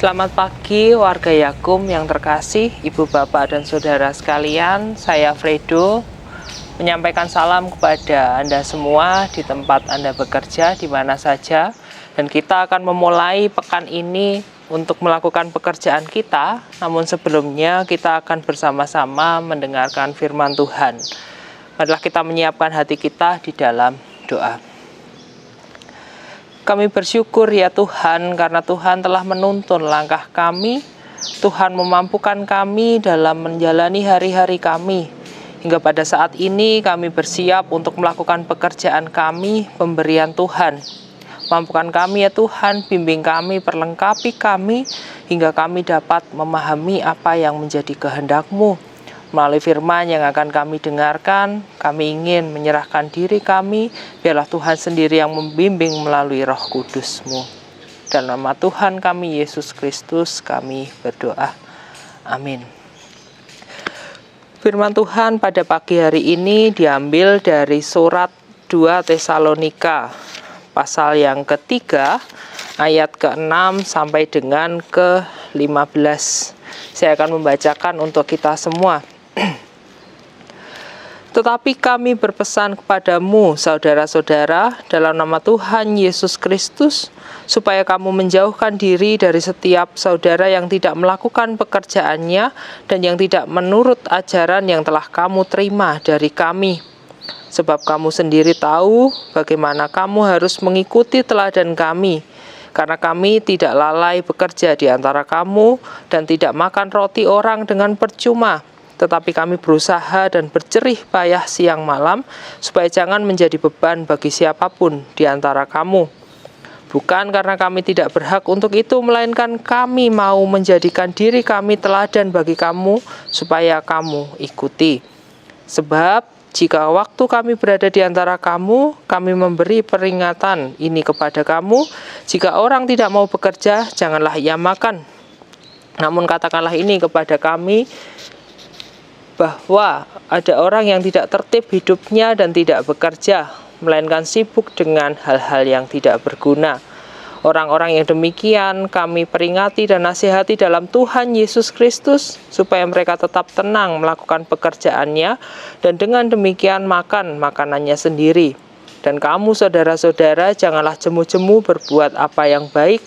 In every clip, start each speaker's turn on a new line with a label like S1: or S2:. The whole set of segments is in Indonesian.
S1: Selamat pagi warga Yakum yang terkasih, Ibu Bapak dan Saudara sekalian. Saya Fredo menyampaikan salam kepada Anda semua di tempat Anda bekerja, di mana saja. Dan kita akan memulai pekan ini untuk melakukan pekerjaan kita. Namun sebelumnya kita akan bersama-sama mendengarkan firman Tuhan. Marilah kita menyiapkan hati kita di dalam doa. Kami bersyukur ya Tuhan, karena Tuhan telah menuntun langkah kami. Tuhan memampukan kami dalam menjalani hari-hari kami. Hingga pada saat ini kami bersiap untuk melakukan pekerjaan kami, pemberian Tuhan. Mampukan kami ya Tuhan, bimbing kami, perlengkapi kami, hingga kami dapat memahami apa yang menjadi kehendak-Mu. Melalui firman yang akan kami dengarkan, kami ingin menyerahkan diri kami, biarlah Tuhan sendiri yang membimbing melalui Roh Kudus-Mu. Dalam nama Tuhan kami, Yesus Kristus, kami berdoa. Amin. Firman Tuhan pada pagi hari ini diambil dari surat 2 Tesalonika, pasal yang ketiga, ayat ke-6 sampai dengan ke-15. Saya akan membacakan untuk kita semua. Tetapi kami berpesan kepadamu, saudara-saudara, dalam nama Tuhan Yesus Kristus, supaya kamu menjauhkan diri dari setiap saudara yang tidak melakukan pekerjaannya dan yang tidak menurut ajaran yang telah kamu terima dari kami. Sebab kamu sendiri tahu bagaimana kamu harus mengikuti teladan kami, karena kami tidak lalai bekerja di antara kamu dan tidak makan roti orang dengan percuma. Tetapi kami berusaha dan berjerih payah siang malam, supaya jangan menjadi beban bagi siapapun di antara kamu. Bukan karena kami tidak berhak untuk itu, melainkan kami mau menjadikan diri kami teladan bagi kamu, supaya kamu ikuti. Sebab jika waktu kami berada di antara kamu, kami memberi peringatan ini kepada kamu, jika orang tidak mau bekerja, janganlah ia makan. Namun katakanlah ini kepada kami, bahwa ada orang yang tidak tertib hidupnya dan tidak bekerja, melainkan sibuk dengan hal-hal yang tidak berguna. Orang-orang yang demikian kami peringati dan nasihati dalam Tuhan Yesus Kristus, supaya mereka tetap tenang melakukan pekerjaannya, dan dengan demikian makan makanannya sendiri. Dan kamu saudara-saudara, janganlah jemu-jemu berbuat apa yang baik.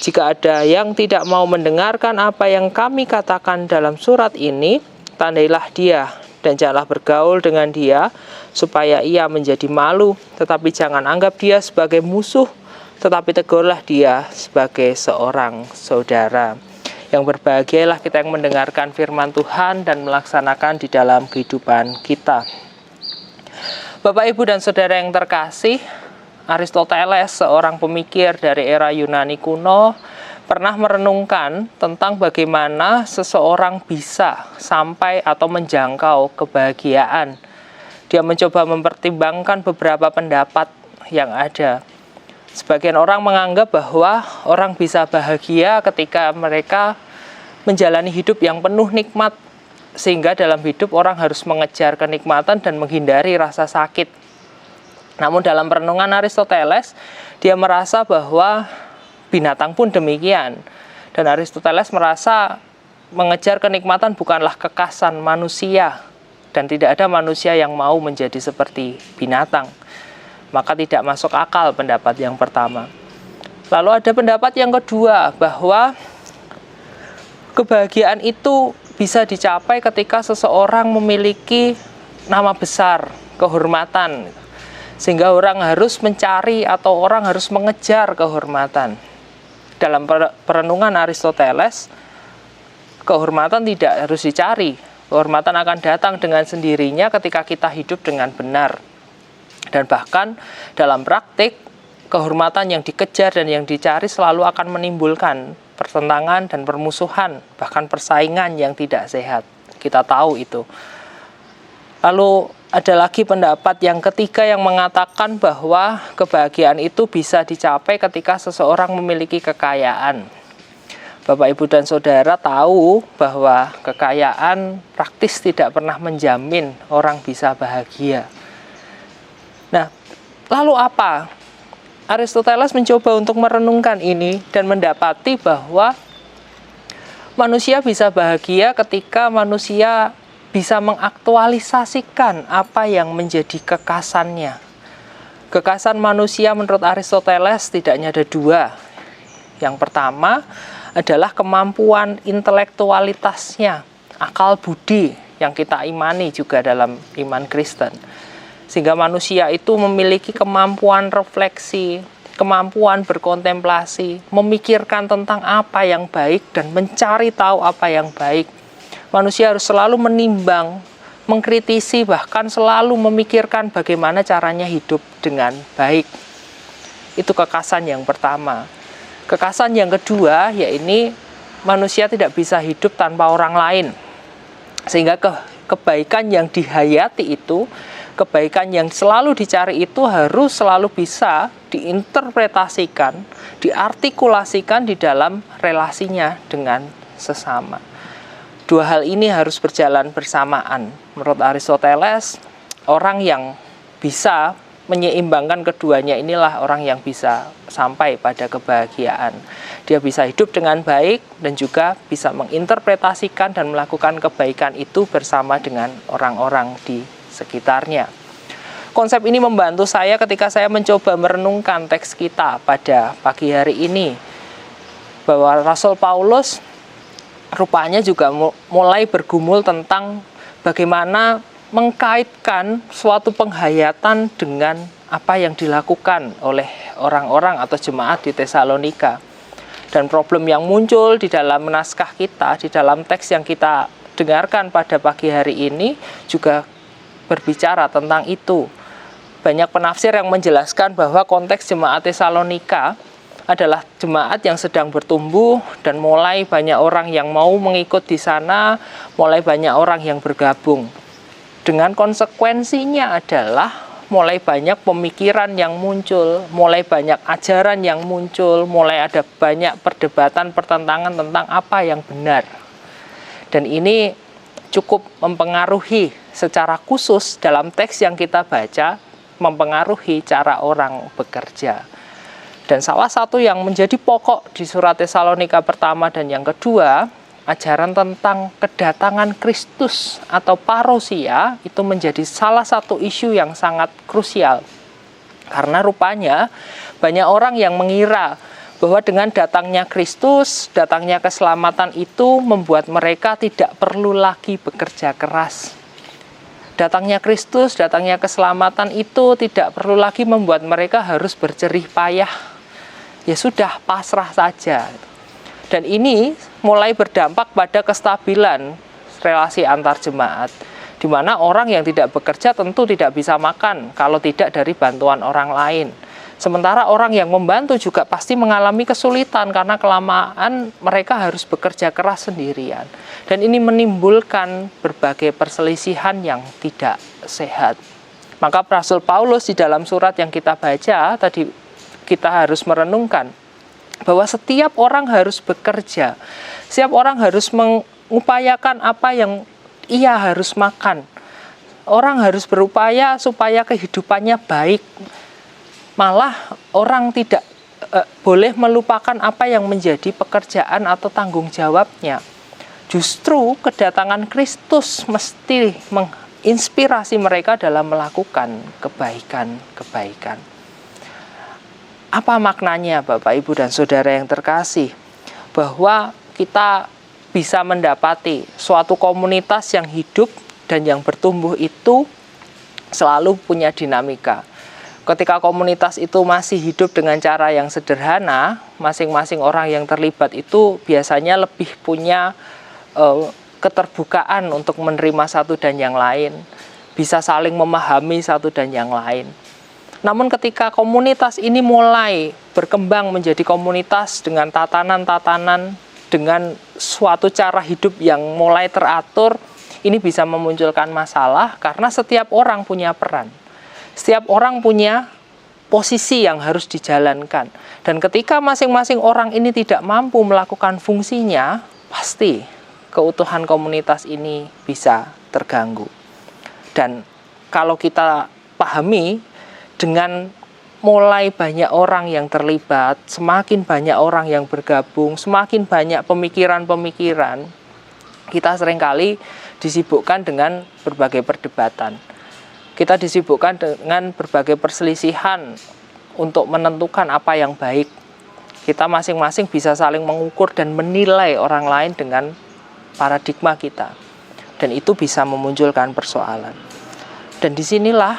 S1: Jika ada yang tidak mau mendengarkan apa yang kami katakan dalam surat ini, tandailah dia dan janganlah bergaul dengan dia, supaya ia menjadi malu. Tetapi jangan anggap dia sebagai musuh, tetapi tegurlah dia sebagai seorang saudara. Yang berbahagialah kita yang mendengarkan firman Tuhan dan melaksanakan di dalam kehidupan kita. Bapak, Ibu, dan Saudara yang terkasih, Aristoteles, seorang pemikir dari era Yunani kuno, pernah merenungkan tentang bagaimana seseorang bisa sampai atau menjangkau kebahagiaan. Dia mencoba mempertimbangkan beberapa pendapat yang ada. Sebagian orang menganggap bahwa orang bisa bahagia ketika mereka menjalani hidup yang penuh nikmat, sehingga dalam hidup orang harus mengejar kenikmatan dan menghindari rasa sakit. Namun dalam perenungan Aristoteles, dia merasa bahwa binatang pun demikian. Dan Aristoteles merasa mengejar kenikmatan bukanlah kekasan manusia, dan tidak ada manusia yang mau menjadi seperti binatang. Maka tidak masuk akal pendapat yang pertama. Lalu ada pendapat yang kedua, bahwa kebahagiaan itu bisa dicapai ketika seseorang memiliki nama besar, kehormatan, sehingga orang harus mencari atau orang harus mengejar kehormatan. Dalam perenungan Aristoteles, kehormatan tidak harus dicari. Kehormatan akan datang dengan sendirinya ketika kita hidup dengan benar. Dan bahkan dalam praktik, kehormatan yang dikejar dan yang dicari selalu akan menimbulkan pertentangan dan permusuhan, bahkan persaingan yang tidak sehat. Kita tahu itu. Lalu ada lagi pendapat yang ketiga yang mengatakan bahwa kebahagiaan itu bisa dicapai ketika seseorang memiliki kekayaan. Bapak, Ibu, dan Saudara tahu bahwa kekayaan praktis tidak pernah menjamin orang bisa bahagia. Nah, lalu apa? Aristoteles mencoba untuk merenungkan ini dan mendapati bahwa Manusia bisa bahagia ketika manusia bisa mengaktualisasikan apa yang menjadi kekasannya. Kekasan manusia menurut Aristoteles setidaknya ada dua. Yang pertama adalah kemampuan intelektualitasnya, akal budi yang kita imani juga dalam iman Kristen. Sehingga manusia itu memiliki kemampuan refleksi, kemampuan berkontemplasi, memikirkan tentang apa yang baik dan mencari tahu apa yang baik. Manusia harus selalu menimbang, mengkritisi, bahkan selalu memikirkan bagaimana caranya hidup dengan baik. Itu kekasan yang pertama. Kekasan yang kedua, yaitu manusia tidak bisa hidup tanpa orang lain. Sehingga kebaikan yang dihayati itu, kebaikan yang selalu dicari itu harus selalu bisa diinterpretasikan, diartikulasikan di dalam relasinya dengan sesama. Dua hal ini harus berjalan bersamaan. Menurut Aristoteles, orang yang bisa menyeimbangkan keduanya inilah orang yang bisa sampai pada kebahagiaan. Dia bisa hidup dengan baik dan juga bisa menginterpretasikan dan melakukan kebaikan itu bersama dengan orang-orang di sekitarnya. Konsep ini membantu saya ketika saya mencoba merenungkan teks kita pada pagi hari ini, bahwa Rasul Paulus rupanya juga mulai bergumul tentang bagaimana mengkaitkan suatu penghayatan dengan apa yang dilakukan oleh orang-orang atau jemaat di Tesalonika. Dan problem yang muncul di dalam naskah kita, di dalam teks yang kita dengarkan pada pagi hari ini juga berbicara tentang itu. Banyak penafsir yang menjelaskan bahwa konteks jemaat Tesalonika adalah jemaat yang sedang bertumbuh dan mulai banyak orang yang mau mengikut di sana, mulai banyak orang yang bergabung. Dengan konsekuensinya adalah mulai banyak pemikiran yang muncul, mulai banyak ajaran yang muncul, mulai ada banyak perdebatan, pertentangan tentang apa yang benar. Dan ini cukup mempengaruhi secara khusus dalam teks yang kita baca, mempengaruhi cara orang bekerja. Dan salah satu yang menjadi pokok di surat Tesalonika pertama dan yang kedua, ajaran tentang kedatangan Kristus atau parousia itu menjadi salah satu isu yang sangat krusial. Karena rupanya banyak orang yang mengira bahwa dengan datangnya Kristus, datangnya keselamatan itu membuat mereka tidak perlu lagi bekerja keras. Datangnya Kristus, datangnya keselamatan itu tidak perlu lagi membuat mereka harus berjerih payah. Ya sudah, pasrah saja. Dan ini mulai berdampak pada kestabilan relasi antar jemaat, di mana orang yang tidak bekerja tentu tidak bisa makan kalau tidak dari bantuan orang lain. Sementara orang yang membantu juga pasti mengalami kesulitan karena kelamaan mereka harus bekerja keras sendirian. Dan ini menimbulkan berbagai perselisihan yang tidak sehat. Maka Rasul Paulus di dalam surat yang kita baca tadi, kita harus merenungkan bahwa setiap orang harus bekerja, setiap orang harus mengupayakan apa yang ia harus makan. Orang harus berupaya supaya kehidupannya baik. Malah orang tidak boleh melupakan apa yang menjadi pekerjaan atau tanggung jawabnya. Justru kedatangan Kristus mesti menginspirasi mereka dalam melakukan kebaikan-kebaikan. Apa maknanya Bapak, Ibu, dan Saudara yang terkasih? Bahwa kita bisa mendapati suatu komunitas yang hidup dan yang bertumbuh itu selalu punya dinamika. Ketika komunitas itu masih hidup dengan cara yang sederhana, masing-masing orang yang terlibat itu biasanya lebih punya keterbukaan untuk menerima satu dan yang lain, bisa saling memahami satu dan yang lain. Namun ketika komunitas ini mulai berkembang menjadi komunitas dengan tatanan-tatanan, dengan suatu cara hidup yang mulai teratur, ini bisa memunculkan masalah karena setiap orang punya peran. Setiap orang punya posisi yang harus dijalankan. Dan ketika masing-masing orang ini tidak mampu melakukan fungsinya, pasti keutuhan komunitas ini bisa terganggu. Dan kalau kita pahami, dengan mulai banyak orang yang terlibat, semakin banyak orang yang bergabung, semakin banyak pemikiran-pemikiran, kita seringkali disibukkan dengan berbagai perdebatan. Kita disibukkan dengan berbagai perselisihan untuk menentukan apa yang baik. Kita masing-masing bisa saling mengukur dan menilai orang lain dengan paradigma kita. Dan itu bisa memunculkan persoalan. Dan disinilah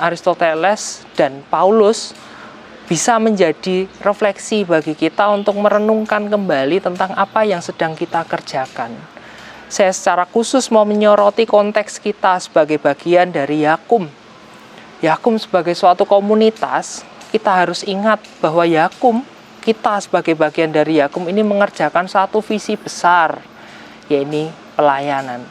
S1: Aristoteles dan Paulus bisa menjadi refleksi bagi kita untuk merenungkan kembali tentang apa yang sedang kita kerjakan. Saya secara khusus mau menyoroti konteks kita sebagai bagian dari Yakum. Yakum sebagai suatu komunitas, kita harus ingat bahwa Yakum, kita sebagai bagian dari Yakum ini mengerjakan satu visi besar, yaitu pelayanan.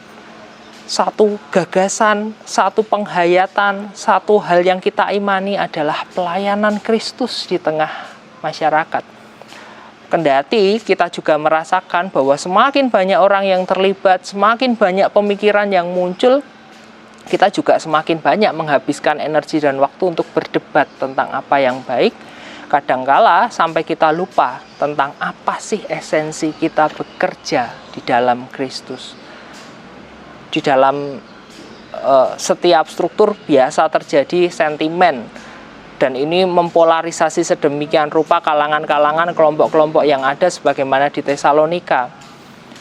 S1: Satu gagasan, satu penghayatan, satu hal yang kita imani adalah pelayanan Kristus di tengah masyarakat. Kendati kita juga merasakan bahwa semakin banyak orang yang terlibat, semakin banyak pemikiran yang muncul, kita juga semakin banyak menghabiskan energi dan waktu untuk berdebat tentang apa yang baik. Kadangkala sampai kita lupa tentang apa sih esensi kita bekerja di dalam Kristus. Di dalam setiap struktur biasa terjadi sentimen, dan ini mempolarisasi sedemikian rupa kalangan-kalangan, kelompok-kelompok yang ada sebagaimana di Tesalonika.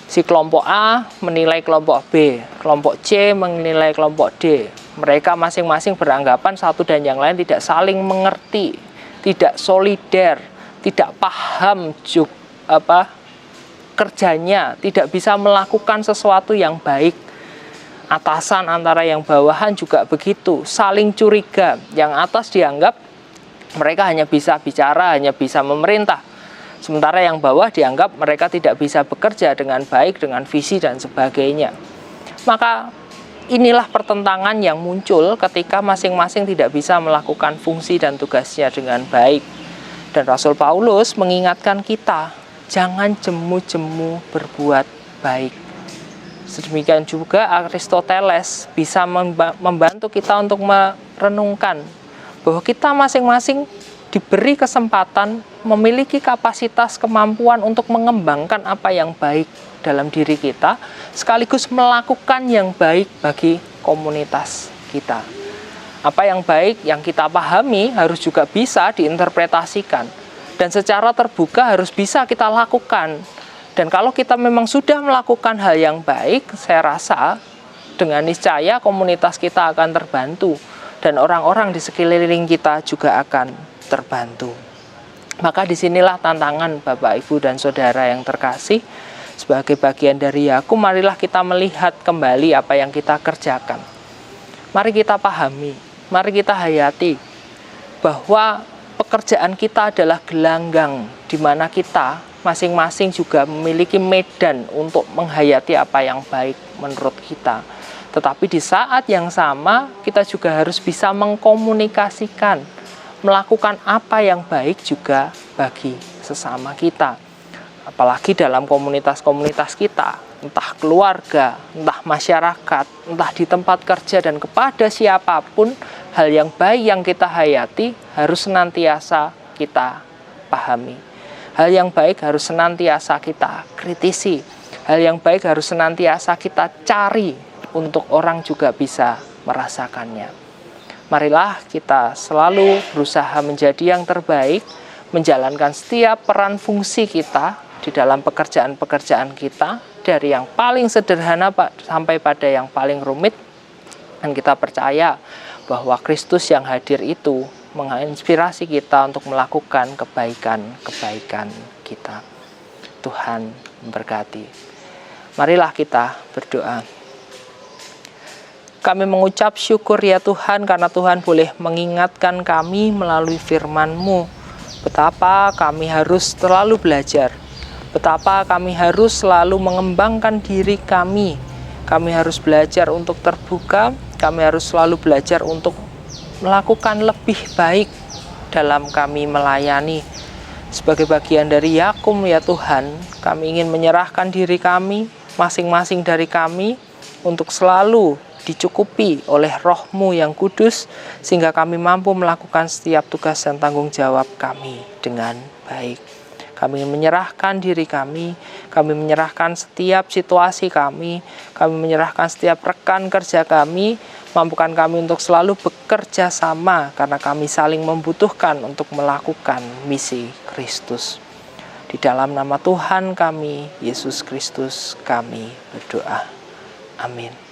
S1: Si kelompok A menilai kelompok B, kelompok C menilai kelompok D. Mereka masing-masing beranggapan satu dan yang lain tidak saling mengerti, tidak solider, tidak paham kerjanya, tidak bisa melakukan sesuatu yang baik. Atasan antara yang bawahan juga begitu, saling curiga. Yang atas dianggap mereka hanya bisa bicara, hanya bisa memerintah. Sementara yang bawah dianggap mereka tidak bisa bekerja dengan baik, dengan visi dan sebagainya. Maka inilah pertentangan yang muncul ketika masing-masing tidak bisa melakukan fungsi dan tugasnya dengan baik. Dan Rasul Paulus mengingatkan kita, jangan jemu-jemu berbuat baik. Sedemikian juga Aristoteles bisa membantu kita untuk merenungkan bahwa kita masing-masing diberi kesempatan, memiliki kapasitas, kemampuan untuk mengembangkan apa yang baik dalam diri kita, sekaligus melakukan yang baik bagi komunitas kita. Apa yang baik yang kita pahami harus juga bisa diinterpretasikan, dan secara terbuka harus bisa kita lakukan. Dan kalau kita memang sudah melakukan hal yang baik, saya rasa dengan niscaya komunitas kita akan terbantu, dan orang-orang di sekeliling kita juga akan terbantu. Maka disinilah tantangan Bapak, Ibu, dan Saudara yang terkasih. Sebagai bagian dari Yakum, marilah kita melihat kembali apa yang kita kerjakan. Mari kita pahami, mari kita hayati bahwa pekerjaan kita adalah gelanggang di mana kita masing-masing juga memiliki medan untuk menghayati apa yang baik menurut kita. Tetapi di saat yang sama, kita juga harus bisa mengkomunikasikan, melakukan apa yang baik juga bagi sesama kita. Apalagi dalam komunitas-komunitas kita, entah keluarga, entah masyarakat, entah di tempat kerja, dan kepada siapapun, hal yang baik yang kita hayati harus senantiasa kita pahami. Hal yang baik harus senantiasa kita kritisi. Hal yang baik harus senantiasa kita cari untuk orang juga bisa merasakannya. Marilah kita selalu berusaha menjadi yang terbaik, menjalankan setiap peran fungsi kita di dalam pekerjaan-pekerjaan kita, dari yang paling sederhana sampai pada yang paling rumit. Dan kita percaya bahwa Kristus yang hadir itu menginspirasi kita untuk melakukan kebaikan-kebaikan kita. Tuhan memberkati. Marilah kita berdoa. Kami mengucap syukur ya Tuhan, karena Tuhan boleh mengingatkan kami melalui firman-Mu betapa kami harus selalu belajar, betapa kami harus selalu mengembangkan diri kami. Kami harus belajar untuk terbuka, kami harus selalu belajar untuk melakukan lebih baik dalam kami melayani. Sebagai bagian dari Yakum ya Tuhan, kami ingin menyerahkan diri kami, masing-masing dari kami, untuk selalu dicukupi oleh Roh-Mu yang kudus, sehingga kami mampu melakukan setiap tugas dan tanggung jawab kami dengan baik. Kami menyerahkan diri kami menyerahkan setiap situasi kami menyerahkan setiap rekan kerja kami. Mampukan kami untuk selalu bekerja sama, karena kami saling membutuhkan untuk melakukan misi Kristus. Di dalam nama Tuhan kami, Yesus Kristus, kami berdoa. Amin.